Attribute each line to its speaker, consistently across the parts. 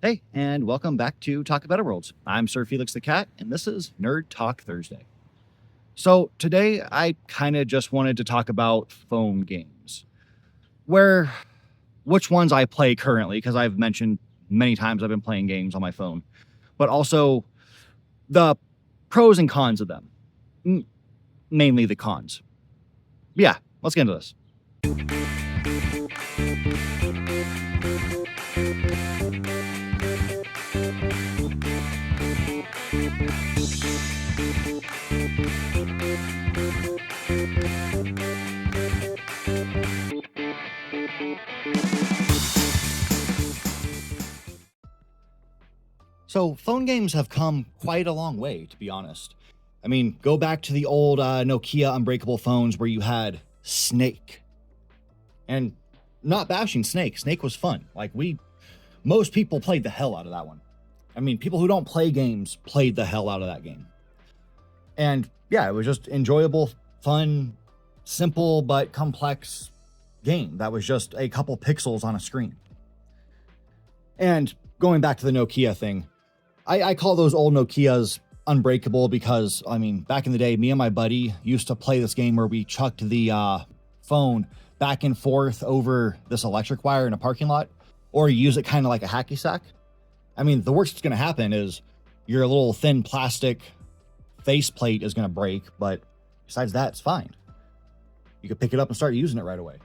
Speaker 1: Hey, and welcome back to Talk About Worlds. I'm SirFelixTheCat, and this is Nerd Talk Thursday. So today, I kind of just wanted to talk about phone games, which ones I play currently, because I've mentioned many times I've been playing games on my phone, but also the pros and cons of them, mainly the cons. Yeah, let's get into this. So phone games have come quite a long way, to be honest. I mean, go back to the old Nokia unbreakable phones where you had Snake. And not bashing Snake. Snake was fun. Most people played the hell out of that one. I mean, people who don't play games played the hell out of that game. And yeah, it was just enjoyable, fun, simple, but complex game that was just a couple pixels on a screen. And going back to the Nokia thing, I call those old Nokias unbreakable because, I mean, back in the day, me and my buddy used to play this game where we chucked the phone back and forth over this electric wire in a parking lot, or use it kind of like a hacky sack. I mean, the worst that's going to happen is your little thin plastic faceplate is going to break, but besides that, it's fine. You could pick it up and start using it right away.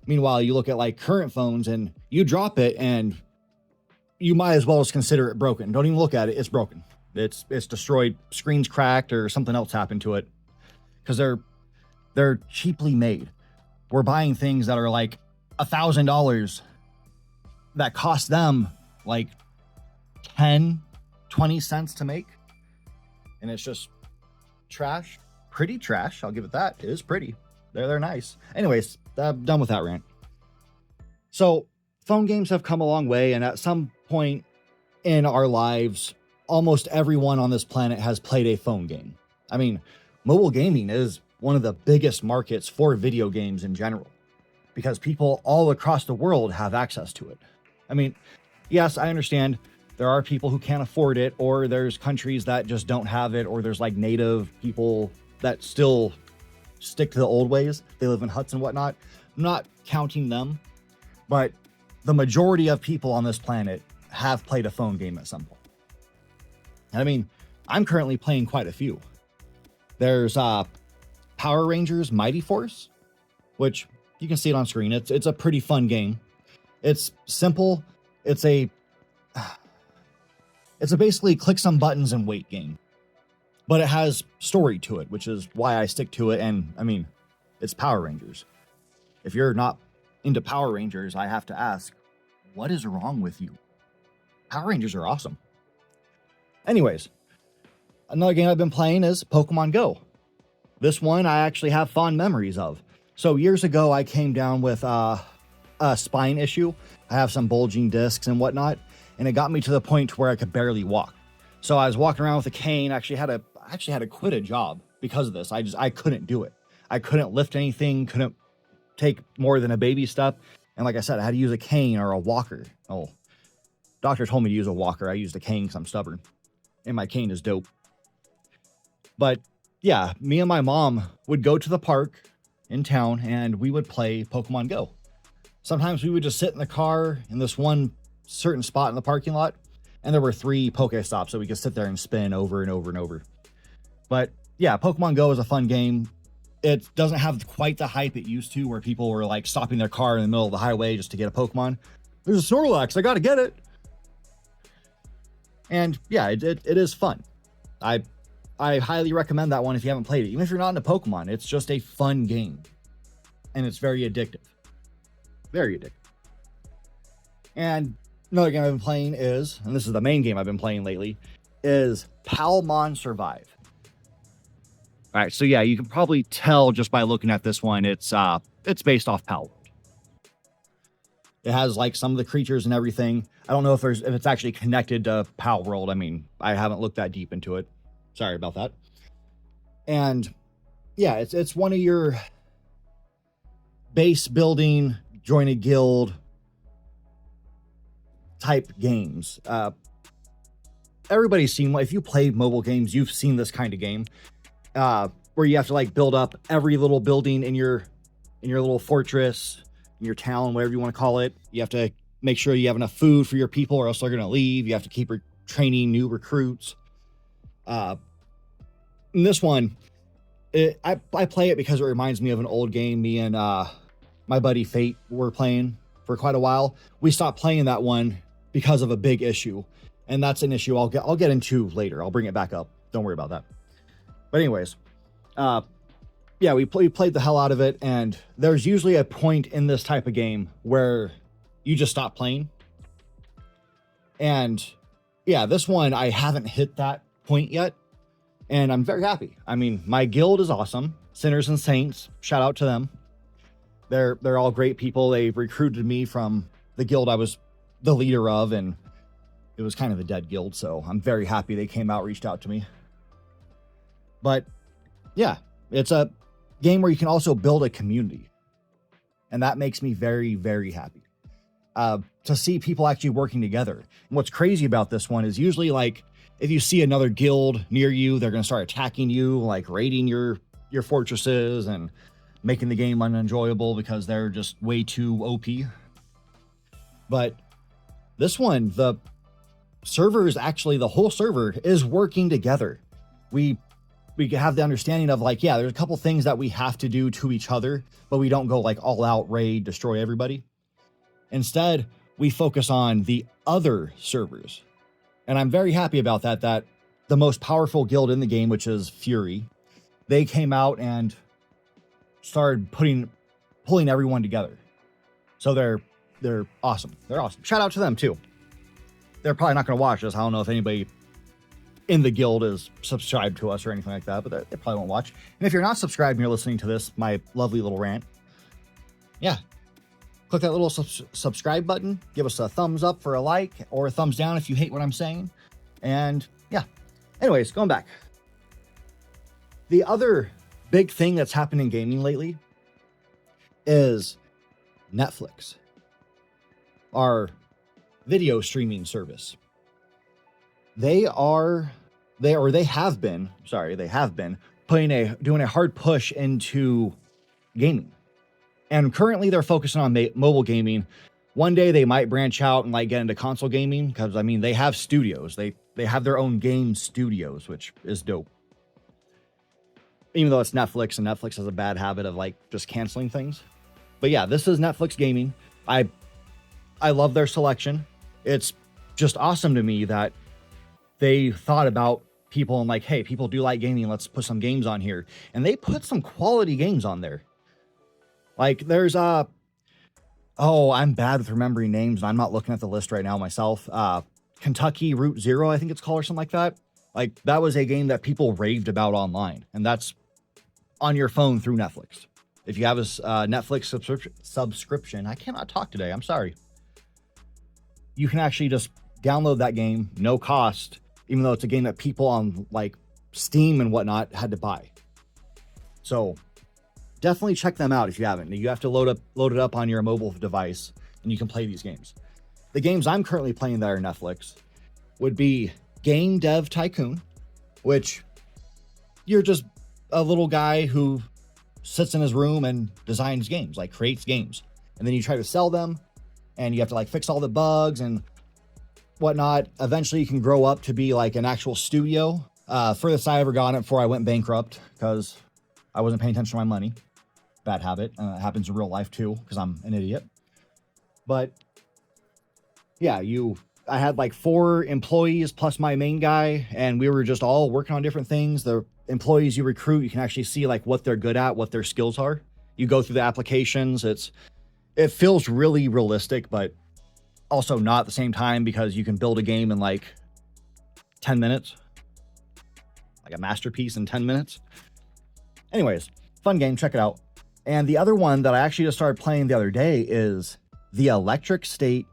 Speaker 1: Meanwhile, you look at like current phones and you drop it and you might as well just consider it broken. Don't even look at it. It's broken. It's destroyed. Screen's cracked or something else happened to it because they're cheaply made. We're buying things that are like $1,000 that cost them like 10, 20 cents to make. And it's just trash. Pretty trash. I'll give it that. It is pretty. They're nice. Anyways, I'm done with that rant. So phone games have come a long way, and at some point in our lives, almost everyone on this planet has played a phone game. I mean, mobile gaming is one of the biggest markets for video games in general because people all across the world have access to it. I mean, yes, I understand there are people who can't afford it, or there's countries that just don't have it, or there's like native people that still stick to the old ways. They live in huts and whatnot. I'm not counting them, but the majority of people on this planet have played a phone game at some point. And I mean, I'm currently playing quite a few. There's Power Rangers Mighty Force, which you can see it on screen. It's a pretty fun game. It's simple. It's a basically click some buttons and wait game. But it has story to it, which is why I stick to it. And I mean, it's Power Rangers. If you're not into Power Rangers, I have to ask, what is wrong with you? Power Rangers are awesome. Anyways, another game I've been playing is Pokemon Go. This one I actually have fond memories of. So years ago, I came down with a spine issue. I have some bulging discs and whatnot, and it got me to the point where I could barely walk. So I was walking around with a cane. I actually had to quit a job because of this. I couldn't do it. I couldn't lift anything, couldn't take more than a baby step. And like I said, I had to use a cane or a walker. Oh, doctor told me to use a walker. I used a cane because I'm stubborn. And my cane is dope. But yeah, me and my mom would go to the park in town and we would play Pokemon Go. Sometimes we would just sit in the car in this one certain spot in the parking lot. And there were 3 Pokestops, so we could sit there and spin over and over and over. But yeah, Pokemon Go is a fun game. It doesn't have quite the hype it used to, where people were like stopping their car in the middle of the highway just to get a Pokemon. There's a Snorlax, I gotta get it. And yeah, it is fun. I highly recommend that one if you haven't played it. Even if you're not into Pokemon, it's just a fun game. And it's very addictive. Very addictive. And another game I've been playing is, and this is the main game I've been playing lately, is Palworld Survive. All right, so yeah, you can probably tell just by looking at this one, it's based off Palworld. It has like some of the creatures and everything. I don't know if it's actually connected to Palworld. I mean, I haven't looked that deep into it. Sorry about that. And yeah, it's one of your base building, join a guild, type games. Everybody's seen one. If you play mobile games, you've seen this kind of game where you have to like build up every little building in your little fortress, in your town, whatever you want to call it. You have to make sure you have enough food for your people or else they're going to leave. You have to keep training new recruits. In this one, I play it because it reminds me of an old game me and my buddy Fate were playing for quite a while. We stopped playing that one because of a big issue, and that's an issue I'll get into later. I'll bring it back up. Don't worry about that. But anyways, yeah, we played the hell out of it, and there's usually a point in this type of game where you just stop playing. And yeah, this one, I haven't hit that point yet, and I'm very happy. I mean, my guild is awesome. Sinners and Saints, shout out to them. They're all great people. They recruited me from the guild I was the leader of, and it was kind of a dead guild, so I'm very happy they came out, reached out to me. But yeah, it's a game where you can also build a community, and that makes me very, very happy to see people actually working together. And what's crazy about this one is usually, like, if you see another guild near you, they're going to start attacking you, like raiding your fortresses and making the game unenjoyable because they're just way too OP. But this one, the server is actually, the whole server is working together. We have the understanding of, like, yeah, there's a couple things that we have to do to each other, but we don't go like all out raid, destroy everybody. Instead, we focus on the other servers. And I'm very happy about that, that the most powerful guild in the game, which is Fury, they came out and started pulling everyone together. So they're awesome. They're awesome. Shout out to them too. They're probably not going to watch this. I don't know if anybody in the guild is subscribed to us or anything like that, but they probably won't watch. And if you're not subscribed and you're listening to this, my lovely little rant, yeah, click that little subscribe button. Give us a thumbs up for a like, or a thumbs down if you hate what I'm saying. And yeah, anyways, going back. The other big thing that's happened in gaming lately is Netflix, our video streaming service. They have been doing a hard push into gaming. And currently they're focusing on mobile gaming. One day they might branch out and like get into console gaming, because I mean, they have studios. They have their own game studios, which is dope. Even though it's Netflix, and Netflix has a bad habit of like just canceling things. But yeah, this is Netflix gaming. I love their selection. It's just awesome to me that they thought about people and like, hey, people do like gaming. Let's put some games on here. And they put some quality games on there. Like there's I'm bad with remembering names, and I'm not looking at the list right now myself. Kentucky Route Zero, I think it's called, or something like that. Like that was a game that people raved about online, and that's on your phone through Netflix. If you have a Netflix subscription, I cannot talk today. I'm sorry. You can actually just download that game, no cost, even though it's a game that people on like Steam and whatnot had to buy. So definitely check them out if you haven't. You have to load it up on your mobile device, and you can play these games. The games I'm currently playing that are Netflix would be Game Dev Tycoon, which you're just a little guy who sits in his room and designs games, like creates games. And then you try to sell them, and you have to like fix all the bugs and whatnot. Eventually you can grow up to be like an actual studio. Furthest I ever got it before I went bankrupt because I wasn't paying attention to my money. Bad habit. It happens in real life too, because I'm an idiot. But yeah, I had like 4 employees plus my main guy, and we were just all working on different things. The employees you recruit, you can actually see like what they're good at, what their skills are. You go through the applications. It feels really realistic, but also not at the same time, because you can build a game in like 10 minutes, like a masterpiece in 10 minutes. Anyways, fun game. Check it out. And the other one that I actually just started playing the other day is the Electric State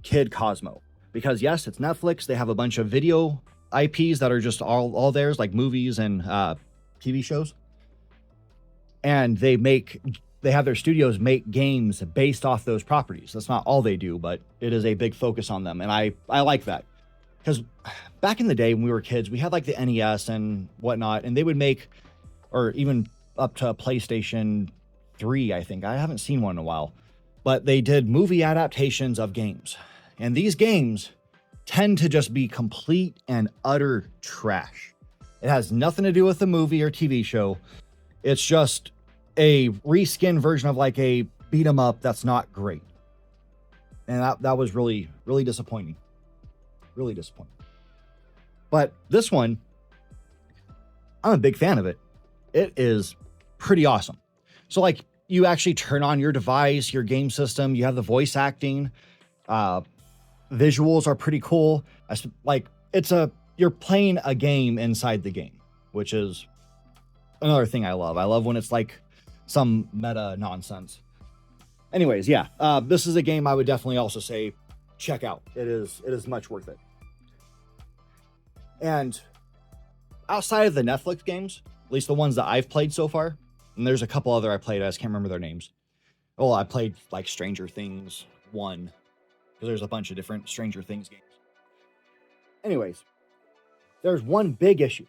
Speaker 1: Kid Cosmo. Because yes, it's Netflix. They have a bunch of video IPs that are just all theirs, like movies and TV shows. And they make they have their studios make games based off those properties. That's not all they do, but it is a big focus on them. And I like that, because back in the day when we were kids, we had like the NES and whatnot, and they would make, or even up to PlayStation 3, I think. I haven't seen one in a while, but they did movie adaptations of games. And these games tend to just be complete and utter trash. It has nothing to do with the movie or TV show. It's just a reskin version of like a beat 'em up that's not great. And that was really, really disappointing. Really disappointing. But this one, I'm a big fan of it. It is pretty awesome. So like, you actually turn on your device, your game system, you have the voice acting, visuals are pretty cool. Like, you're playing a game inside the game, which is another thing I love. I love when it's like some meta nonsense. Anyways, yeah, this is a game I would definitely also say check out. It is much worth it. And outside of the Netflix games, at least the ones that I've played so far, and there's a couple other I played, I just can't remember their names. Oh, I played like Stranger Things 1, because there's a bunch of different Stranger Things games. Anyways, there's one big issue,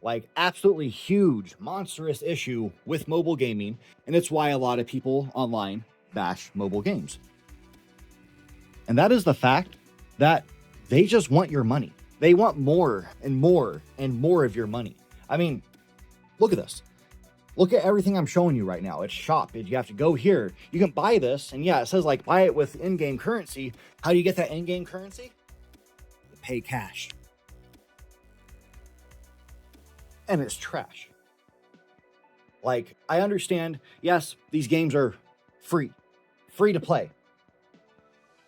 Speaker 1: like absolutely huge, monstrous issue with mobile gaming, and it's why a lot of people online bash mobile games. And that is the fact that they just want your money. They want more and more and more of your money. I mean, look at this. Look at everything I'm showing you right now. It's shop. You have to go here. You can buy this. And yeah, it says like buy it with in-game currency. How do you get that in-game currency? You pay cash. And it's trash. Like, I understand, yes, these games are free to play.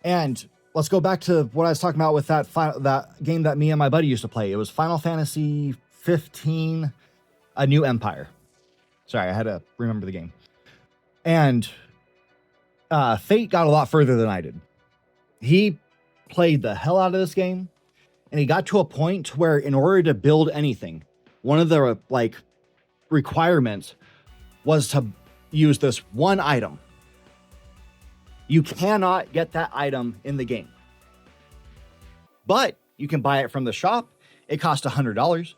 Speaker 1: And let's go back to what I was talking about with that game that me and my buddy used to play. It was Final Fantasy 15, A New Empire. Sorry, I had to remember the game. And Fate got a lot further than I did. He played the hell out of this game, and he got to a point where in order to build anything, one of the like requirements was to use this one item. You cannot get that item in the game, but you can buy it from the shop. It costs $100.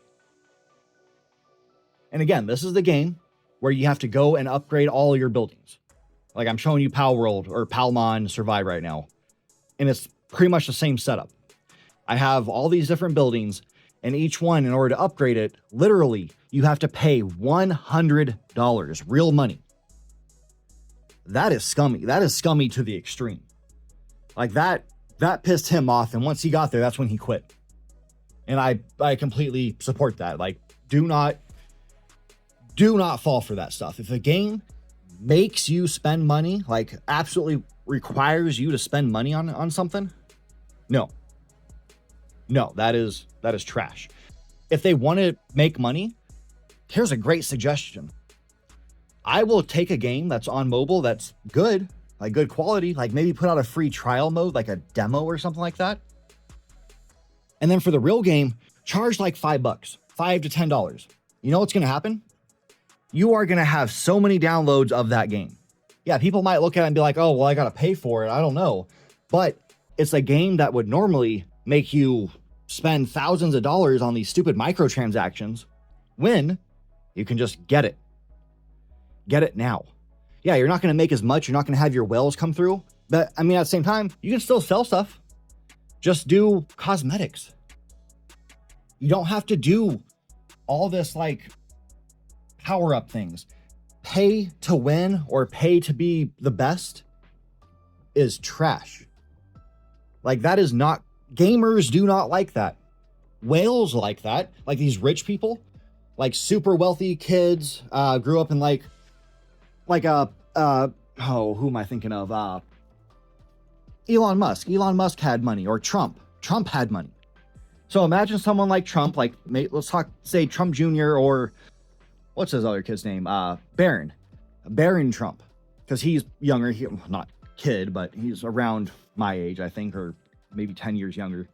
Speaker 1: And again, this is the game where you have to go and upgrade all your buildings. Like I'm showing you Palworld or Palmon Survive right now. And it's pretty much the same setup. I have all these different buildings, and each one, in order to upgrade it, literally, you have to pay $100, real money. That is scummy. That is scummy to the extreme. Like that pissed him off. And once he got there, that's when he quit. And I completely support that. Like, do not fall for that stuff. If a game makes you spend money, like absolutely requires you to spend money on something, no, that is trash. If they want to make money, here's a great suggestion. I will take a game that's on mobile that's good, like good quality, like maybe put out a free trial mode, like a demo or something like that. And then for the real game, charge like $5, $5 to $10. You know what's going to happen? You are going to have so many downloads of that game. Yeah, people might look at it and be like, oh, well, I got to pay for it. I don't know. But it's a game that would normally make you spend thousands of dollars on these stupid microtransactions when you can just get it. Get it now. Yeah, you're not going to make as much. You're not going to have your whales come through. But I mean, at the same time, you can still sell stuff. Just do cosmetics. You don't have to do all this like power up things. Pay to win or pay to be the best is trash. Like that is not, gamers do not like that. Whales like that. Like these rich people, like super wealthy kids, grew up in like who am I thinking of? Elon Musk. Elon Musk had money, or Trump. Trump had money. So imagine someone like Trump, like let's say Trump Jr. or what's his other kid's name? Barron Trump, because he's younger. Not kid, but he's around my age, I think, or maybe 10 years younger.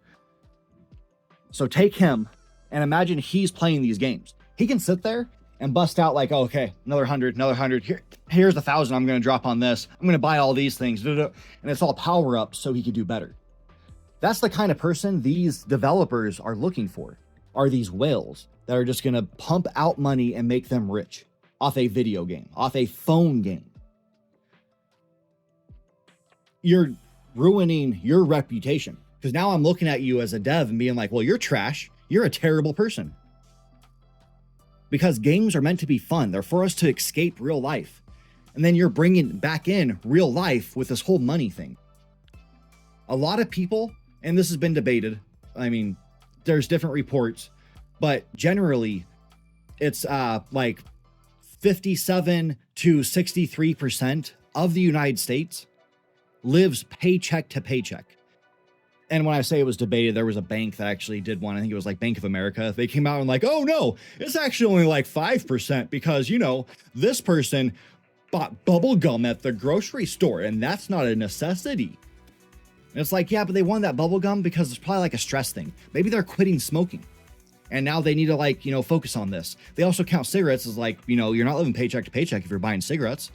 Speaker 1: So take him and imagine he's playing these games. He can sit there and bust out like, oh, okay, another 100, another 100. Here's 1,000 I'm going to drop on this. I'm going to buy all these things. And it's all power up so he could do better. That's the kind of person these developers are looking for, are these whales that are just going to pump out money and make them rich off a video game, off a phone game. You're ruining your reputation, because now I'm looking at you as a dev and being like, well, you're trash. You're a terrible person. Because games are meant to be fun. They're for us to escape real life. And then you're bringing back in real life with this whole money thing. A lot of people, and this has been debated, I mean, there's different reports, but generally it's like 57 to 63% of the United States lives paycheck to paycheck. And when I say it was debated, there was a bank that actually did one. I think it was like Bank of America. They came out and like, oh no, it's actually only like 5% because, you know, this person bought bubble gum at the grocery store and that's not a necessity. And it's like, yeah, but they won that bubble gum because it's probably like a stress thing. Maybe they're quitting smoking and now they need to like, you know, focus on this. They also count cigarettes as like, you know, you're not living paycheck to paycheck if you're buying cigarettes.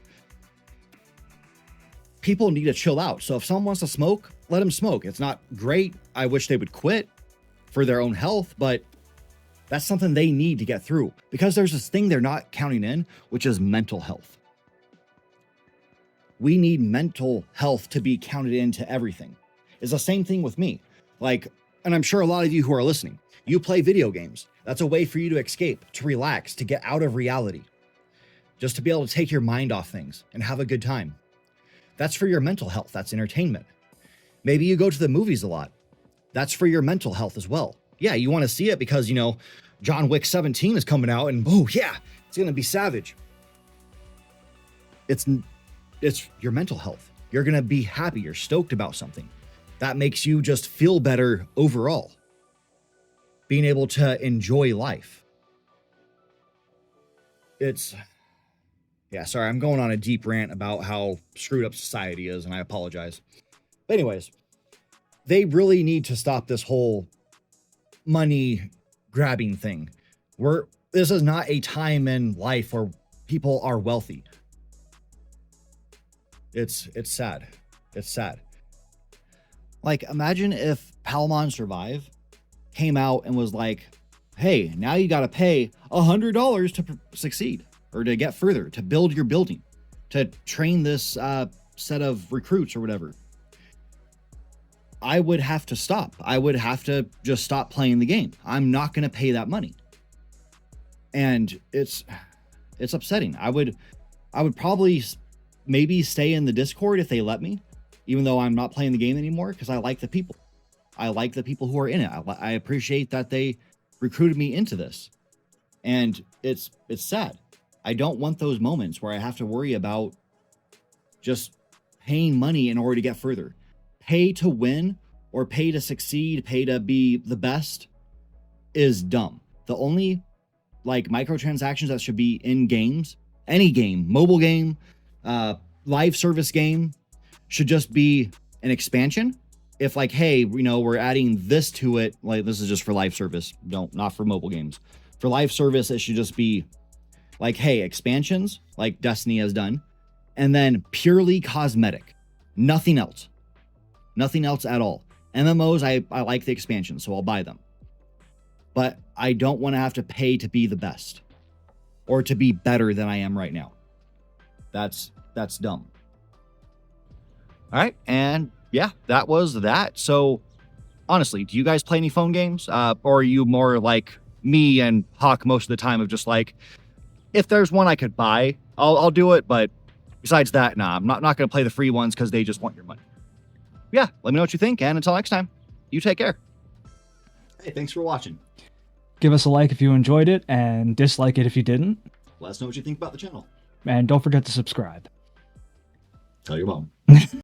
Speaker 1: People need to chill out. So if someone wants to smoke, let them smoke. It's not great. I wish they would quit for their own health, but that's something they need to get through because there's this thing they're not counting in, which is mental health. We need mental health to be counted into everything. It's the same thing with me. Like, and I'm sure a lot of you who are listening, you play video games. That's a way for you to escape, to relax, to get out of reality, just to be able to take your mind off things and have a good time. That's for your mental health. That's entertainment. Maybe you go to the movies a lot. That's for your mental health as well. Yeah, you want to see it because, you know, John Wick 17 is coming out and, oh, yeah, it's going to be savage. It's your mental health. You're going to be happy. You're stoked about something. That makes you just feel better overall. Being able to enjoy life. Yeah, sorry, I'm going on a deep rant about how screwed up society is, and I apologize. But anyways, they really need to stop this whole money grabbing thing. This is not a time in life where people are wealthy. It's sad. It's sad. Like, imagine if Palworld Survive came out and was like, hey, now you got to pay $100 to succeed. Or to get further, to build your building, to train this set of recruits or whatever. I would have to stop. I would have to just stop playing the game. I'm not going to pay that money. And it's upsetting. I would probably maybe stay in the Discord if they let me, even though I'm not playing the game anymore, because I like the people. I like the people who are in it. I appreciate that they recruited me into this. And it's sad. I don't want those moments where I have to worry about just paying money in order to get further. Pay to win or pay to succeed, pay to be the best is dumb. The only like microtransactions that should be in games, any game, mobile game, live service game, should just be an expansion. If like, hey, you know, we're adding this to it, like this is just for live service, not for mobile games. For live service, it should just be like, hey, expansions, like Destiny has done, and then purely cosmetic. Nothing else. Nothing else at all. MMOs, I like the expansions, so I'll buy them. But I don't want to have to pay to be the best. Or to be better than I am right now. That's dumb. All right, and yeah, that was that. So, honestly, do you guys play any phone games? Or are you more like me and Hawk most of the time of just like, if there's one I could buy, I'll do it. But besides that, nah, I'm not going to play the free ones because they just want your money. Yeah, let me know what you think. And until next time, you take care. Hey, thanks for watching.
Speaker 2: Give us a like if you enjoyed it and dislike it if you didn't.
Speaker 1: Let us know what you think about the channel.
Speaker 2: And don't forget to subscribe.
Speaker 1: Tell your mom.